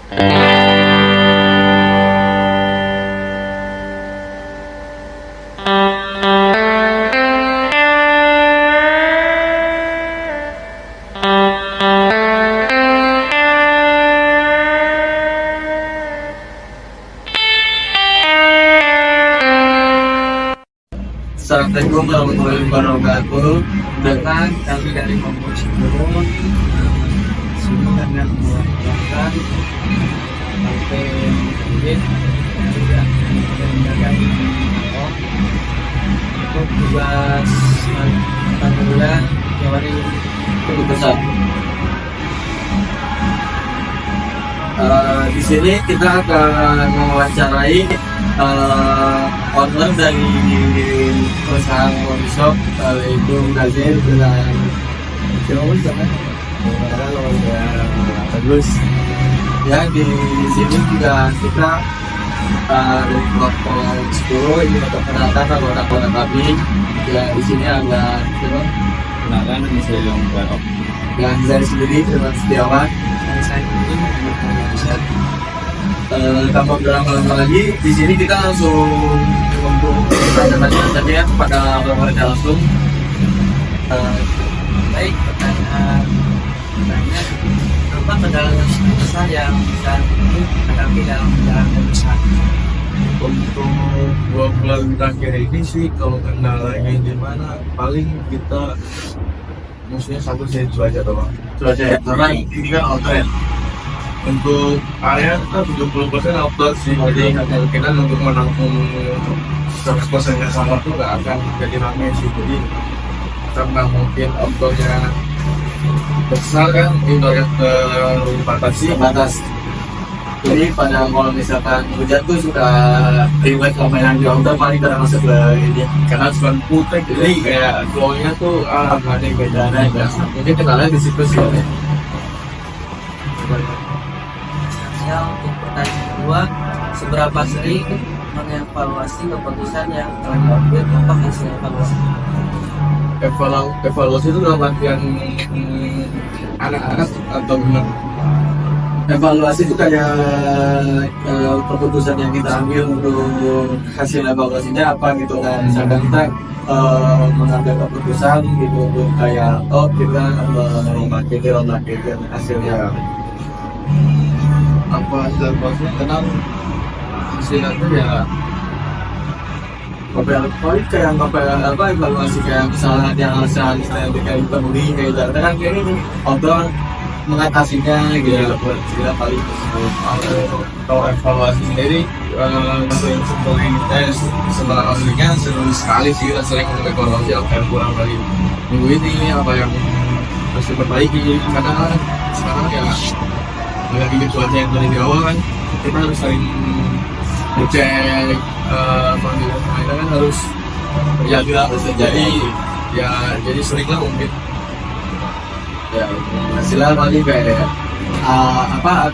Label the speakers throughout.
Speaker 1: Assalamualaikum warahmatullahi wabarakatuh. Dengan kami dari Kompas Turun dengan melakukan sampai mungkin juga menjaga untuk tugas alhamdulillah jawari cukup besar. Di sini kita akan mewawancarai owner dari perusahaan coffee shop yaitu Gazir dan siapa bagus ya. Di sini juga kita dari kelompok 10 ini untuk penata anggota kami ya. Di sini ada
Speaker 2: Kenalkan nama saya Leon Barok.
Speaker 1: dan saya sendiri Firman Setiawan dan saya ingin tanpa berlama-lama lagi. Di sini kita langsung untuk tanya-tanya saja kepada pemerintah langsung. Baik, pertanyaan apa kendala besar yang saat ini hadapi dalam menjalankan usaha?
Speaker 2: Untuk 2 bulan terakhir ini sih, kalau kendalanya gimana, paling kita maksudnya satu sih cuaca doang.
Speaker 1: Cuaca ya, karena ini kan outdoor ya.
Speaker 2: Untuk area kita 70% outdoor sih, jadi kita untuk menampung 100% yang sama tuh nggak akan jadi ramai sih. Jadi karena mungkin outdoornya besar kan, indoornya terbatasi.
Speaker 1: Batas. Jadi pada kalau misalkan hujan tuh suka ribet sama yang di outdoor, paling kita masuk ke ini
Speaker 2: Karena cuma putek, jadi kayak flow-nya tuh nggak ada yang beda.
Speaker 1: Mungkin kendalanya di situ sih.
Speaker 3: Ya, untuk pertanyaan kedua, seberapa sering mengevaluasi keputusan yang telah diambil, apa hasil evaluasi?
Speaker 2: Evaluasi itu dalam artian anak-anak atau gimana?
Speaker 1: Evaluasi itu kayak keputusan yang kita ambil untuk hasil evaluasinya apa gitu kan. Misalkan kita mengambil keputusan gitu untuk kayak kita memakai hasilnya.
Speaker 2: Apa hasil evaluasinya? Kenal hasilnya itu ya
Speaker 1: Paling kayak apa evaluasi kayak misalnya yang harusnya kayak dipenuhi kayak gitu. Kan kayak ini outdoor mengatasinya gitu ya. Kita paling
Speaker 2: kalau evaluasi sendiri yang sebelum tes setelah aslinya seru sekali sih. Kita sering evaluasi apa yang kurang dari minggu ini, apa yang harus diperbaiki. Karena sekarang ya lagi cuaca yang dari di awal kan, kita harus sering ngecek kondisi kita kan harus
Speaker 1: jaga
Speaker 2: jadi seringlah mungkin
Speaker 1: ya hasilnya paling kayak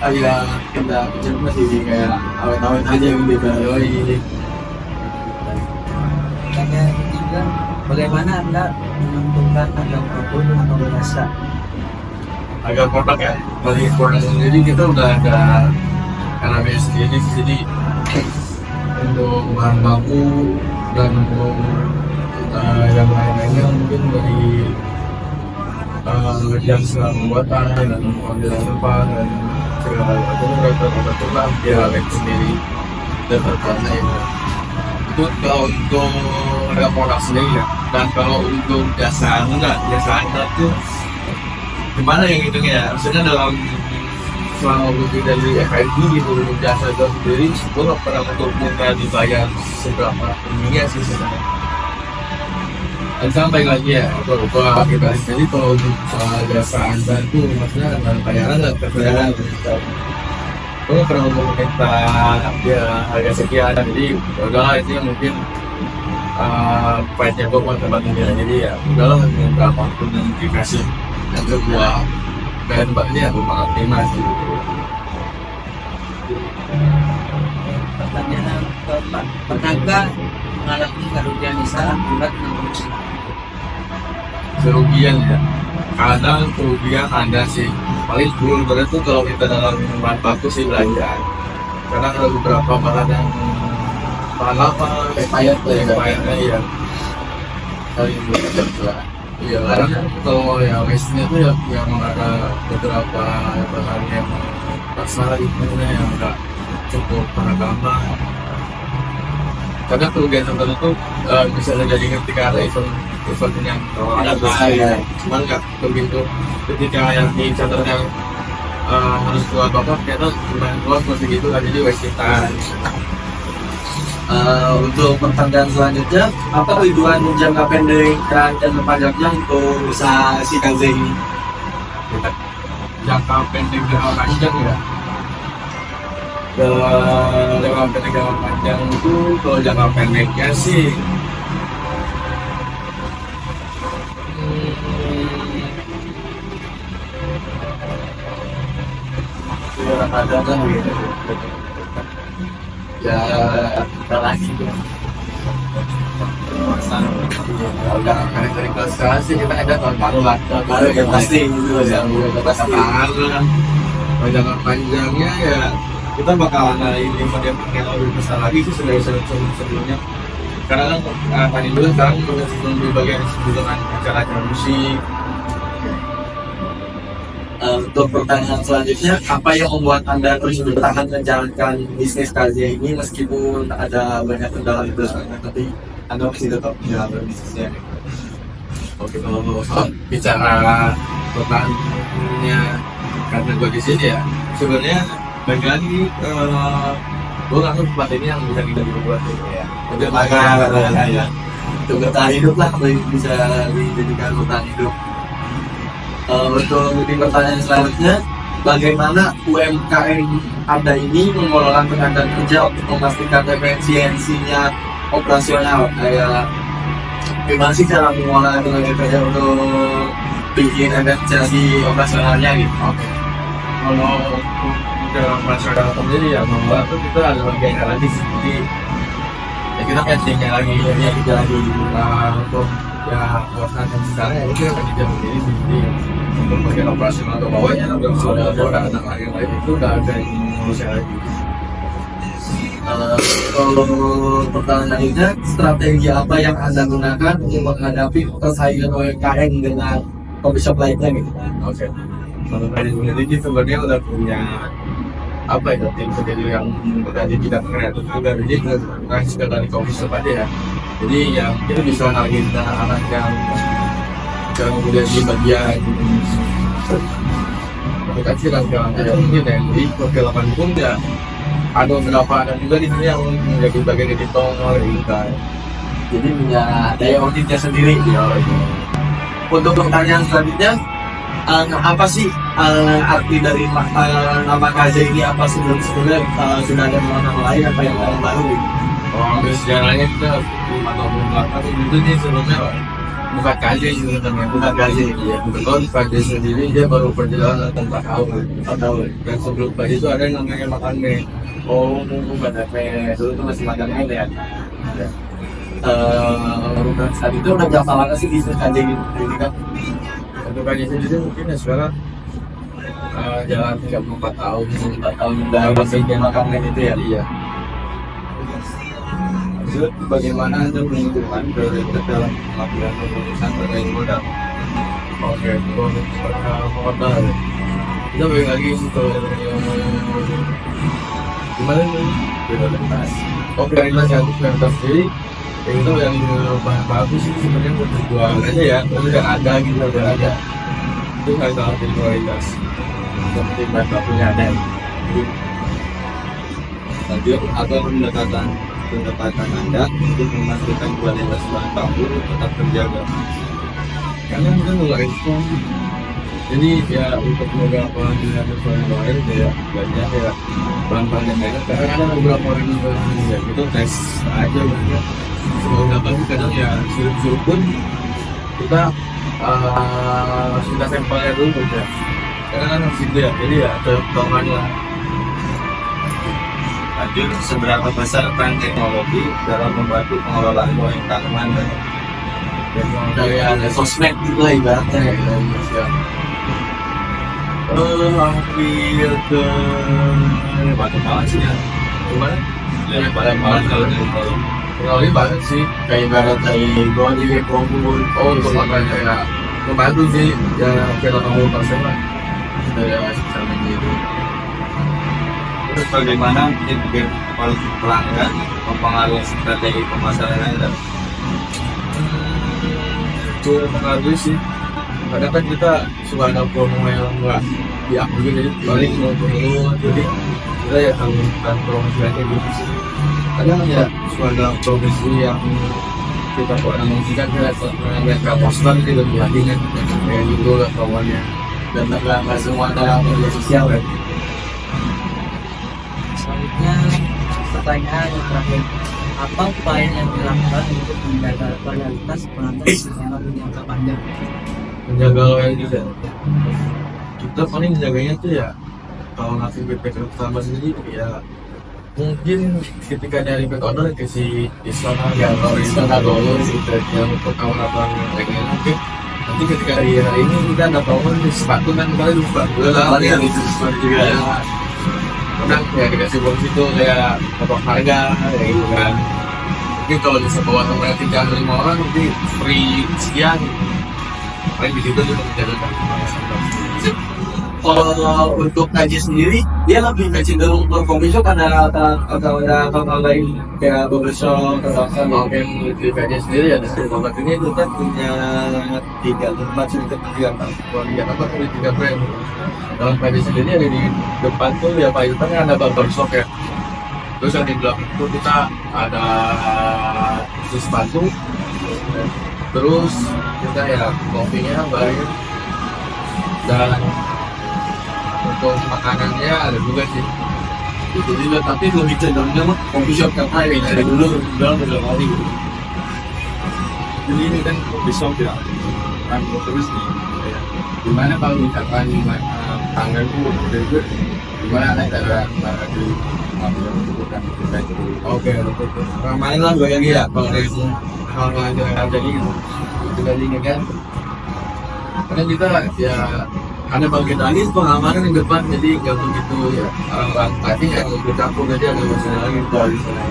Speaker 1: kayak kita kecil masih kayak awet-awet aja gitu kan. Ini
Speaker 3: Pertanyaan ketiga, bagaimana Anda menentukan harga produk atau jasa?
Speaker 2: agak produk ya. Bagi produk sendiri kita udah ada kanabis sendiri, jadi untuk bahan baku dan untuk yang lain-lainnya mungkin dari jam segala pembuatan dan pengambilan depan dan segala macam itu lah dia baik sendiri dan lain. Itu kalau untuk harga produk sendiri ya. Dan kalau untuk jasa anda tuh gimana yang hitungnya ya? Maksudnya dalam selama lebih dari FNB gitu, untuk jasa itu sendiri gue gak pernah untuk minta dibayar seberapa ininya sih sebenarnya. Dan sampai lagi ya, lupa kita jadi kalau untuk soal jasa anda tuh maksudnya bayaran nggak terbayaran gitu. Gue gak pernah untuk minta ya harga sekian, jadi udahlah itu yang mungkin price-nya gue buat tempat ini, jadi ya udahlah dengan berapa pun yang dikasih yang kedua dan mbaknya aku malah terima sih.
Speaker 3: Pertanyaan keempat, pernahkah mengalami kerugian besar akibat menurut
Speaker 2: Kerugian ya, kadang kerugian ada sih, paling dulu tuh kalau kita dalam bahan baku sih belanja. Karena ada beberapa bahan yang bahan lama
Speaker 3: Expired lah ya.
Speaker 2: kayaknya ya kali lah. Iya, karena kalau ya waste-nya tuh ya yang ada beberapa bahan yang masalah gitu yang nggak cukup tahan lama. Karena kerugian tertentu bisa terjadi ketika ada event yang
Speaker 1: ada
Speaker 2: ada
Speaker 1: bahaya.
Speaker 2: cuman nggak begitu ketika yang di charternya harus keluar bapak ternyata cuma keluar seperti gitu kan, jadi wasting time.
Speaker 1: Untuk pertanyaan selanjutnya, apa tujuan jangka pendek dan jangka panjangnya untuk usaha si KZ ini?
Speaker 2: Jangka pendek jangka panjang ya, jangka pendek jangka panjang itu kalau jangka pendeknya sih
Speaker 1: Ada gitu.
Speaker 2: ya
Speaker 1: Kita lagi
Speaker 2: jangka pendek dari kelas sekarang sih kita ada tahun baru lah,
Speaker 1: baru ya pasti itu ya, pasti.
Speaker 2: Kalau jangka panjangnya ya kita bakalan ada ini yang lebih besar lagi sih sebelumnya. Karena kan tadi dulu sekarang sebelum di bagian dengan acara-acara musik.
Speaker 1: Untuk pertanyaan selanjutnya, apa yang membuat Anda terus bertahan menjalankan bisnis KZ ini meskipun ada banyak kendala di belakangnya, tapi Anda masih tetap menjalankan bisnisnya?
Speaker 2: Oke, kalau soal bicara pertanyaannya karena gue di sini ya, sebenarnya bagi lagi gue nggak tahu tempat ini yang bisa kita buat gitu ya.
Speaker 1: Untuk makan ya, untuk bertahan hidup lah, bisa dijadikan bertahan hidup. Untuk di pertanyaan selanjutnya, bagaimana UMKM Anda ini mengelola tenaga kerja untuk memastikan efisiensinya operasional? Kayak gimana sih cara mengelola tenaga kerja untuk bikin efisiensi operasionalnya gitu?
Speaker 2: Oke. Kalau dalam masyarakat sendiri ya bahwa itu kita ada bagian lagi seperti ya kita castingnya lagi ya kita lagi untuk ya perusahaan yang sekarang ya itu akan dijawab sendiri sendiri untuk bagian operasional ke bawahnya udah ada anak yang lain itu udah ada yang ngurusnya lagi.
Speaker 1: Kalau pertanyaan selanjutnya, strategi apa yang Anda gunakan untuk menghadapi persaingan UMKM dengan coffee shop lainnya gitu?
Speaker 2: Oke. Kalau tadi sendiri sih sebenarnya udah punya apa ya tim sendiri yang berarti tidak kreatif juga, jadi bukan sekedar di coffee shop aja ya. Jadi yang kita bisa nagih anak yang kemudian di bagian aplikasi dan segala mungkin ya. Jadi perfilman pun ya ada beberapa ada juga di sini yang menjadi bagian editor gitu kan.
Speaker 1: Jadi punya daya auditnya sendiri. Untuk pertanyaan selanjutnya, apa sih arti dari nama KZ ini? Apa sebelumnya sudah ada nama lain apa yang baru gitu?
Speaker 2: Oh, ambil sejarahnya kita 5 tahun belakang itu nih sebelumnya bukan KJ sebenarnya, bukan KJ ya. Kebetulan KJ sendiri dia baru berjalan 4 tahun. Dan sebelum KJ itu ada yang namanya makan mie.
Speaker 1: Oh, bukan TP, dulu itu masih makan mie ya? Saat itu udah berapa lama sih bisnis KJ ini kan?
Speaker 2: Untuk KJ sendiri mungkin ya sekarang jalan 34 tahun.
Speaker 1: 4 tahun udah masih makan mie itu ya?
Speaker 2: Iya. Bagaimana Anda menentukan prioritas dalam pengambilan keputusan terkait modal? Oke, modal. Kita balik lagi untuk gimana nih? Prioritas. Oh, prioritas sendiri. Itu yang bagus sih sebenarnya untuk jual aja ya. Udah ada gitu, udah ada. Itu nggak salah jadi prioritas. Seperti bahan bakunya ada.
Speaker 1: Lanjut, atau pendapatan Anda untuk memastikan kualitas bahan baku tetap terjaga.
Speaker 2: Karena kita nggak ekspor, jadi ya untuk beberapa dengan yang lain ya banyak ya bahan-bahan yang lain. Karena ada beberapa orang yang itu tes aja banyak. Sebelum dapat kadang ya suruh pun kita sudah sampelnya dulu ya. Karena kan harus itu ya, jadi ya contohnya lah.
Speaker 1: Lanjut, seberapa besar peran teknologi dalam membantu pengelolaan UMKM Anda? dari ada sosmed gitu lah ibaratnya ya.
Speaker 2: Hampir ke Batu Malang sih ya. Gimana? Ya, Batu kalau dari Bali banget sih.
Speaker 1: Kayak ibarat dari gua di Bogor.
Speaker 2: Oh, untuk makanya ya membantu sih. Ya, hampir 80% lah. Dari sisa gitu.
Speaker 4: Terus bagaimana mungkin politik pelanggan mempengaruhi strategi pemasaran Anda?
Speaker 2: Itu mengaruhi sih. Kadang kan kita suka ada promo yang enggak diakui, jadi paling mau dulu, jadi kita ya kan promosi kayak gitu sih. Kadang ya suka ada promosi yang kita promosikan ke mereka poster gitu lagi kan kayak gitu lah promonya,
Speaker 1: Dan nggak semua dalam media sosial kan.
Speaker 3: Selanjutnya pertanyaan yang terakhir, apa upaya yang dilakukan untuk menjaga loyalitas pelanggan secara jangka panjang?
Speaker 2: menjaga loyalitas. Kita paling menjaganya tuh ya kalau ngasih feedback ke customer sendiri ya mungkin ketika dari pet order kasih diskon harga atau diskon dulu gitu yang untuk kawan yang pengen oke. Nanti ketika hari ini kita ada promo di sepatu kan kita lupa
Speaker 1: Paling yang itu diskon juga.
Speaker 2: ya kadang ya dikasih bonus itu kayak potong harga kayak gitu kan. Mungkin kalau bisa bawa teman 3-5 orang nanti free sekian. Paling di situ juga menjaga
Speaker 1: Kalau untuk Kaji sendiri, dia lebih cenderung ke coffee shop atau ada hal lain kayak barbershop atau apa?
Speaker 2: Oke, di PJ sendiri ya, dari tempat ini itu kan
Speaker 1: Punya 3 tempat sudah kegiatan.
Speaker 2: kalau di Jakarta punya 3 brand. Dalam PJ sendiri ada di depan tuh ya Pak Yutan kan ada barbershop ya. Terus yang di belakang itu kita ada khusus sepatu. Terus kita ya kopinya baru dan untuk makanannya ada juga sih.
Speaker 1: Jadi tapi lebih cenderungnya mah coffee shop karena ya dari dulu udah kali gitu.
Speaker 4: Jadi ini kan bisa ya, kan terus nih. Ya. Gimana kalau misalkan tanggal itu berbeda, gimana ada di bukan kita itu.
Speaker 2: Oke, betul.
Speaker 1: Main lah gue lagi ya kalau dari
Speaker 2: Hal yang jadi itu tadi ini kan. Karena kita ya
Speaker 1: ada bagian lagi pengamanan di depan jadi nggak begitu ya orang tadi yang bercampur aja ada masalah lagi dari sana.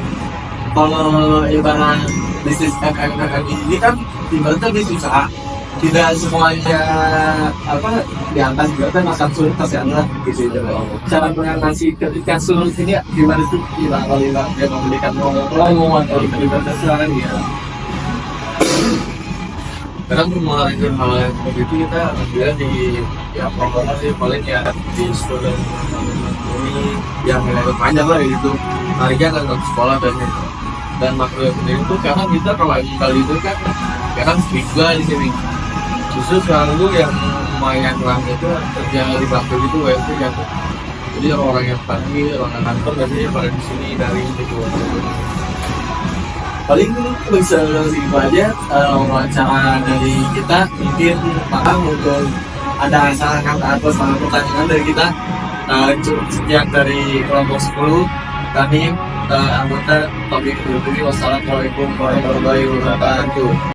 Speaker 1: Kalau ibarat bisnis MMM ini kan ibaratnya bisnis usaha tidak semuanya apa di atas ibaratnya makan sulit pasti ada gitu cara mengatasi ketika sulit ini gimana sih kalau dia memberikan ngomong atau ibaratnya sekarang ya
Speaker 2: kadang mulai dari hal yang seperti itu kita ambil di ya promosi paling ya di student ini yang nilai panjang lah gitu tariknya kan ke sekolah dan makro sendiri itu karena kita kalau kali itu kan kadang juga di sini justru sekarang itu yang lumayan ramai itu kerja di bakti itu WFC kan jadi orang yang pagi orang yang kantor biasanya pada di sini dari itu
Speaker 1: paling bisa segitu aja wawancara dari kita mungkin maaf untuk ada salah kata atau salah pertanyaan dari kita cukup sekian dari kelompok 10 kami anggota Public Delivery. Wassalamualaikum warahmatullahi wabarakatuh.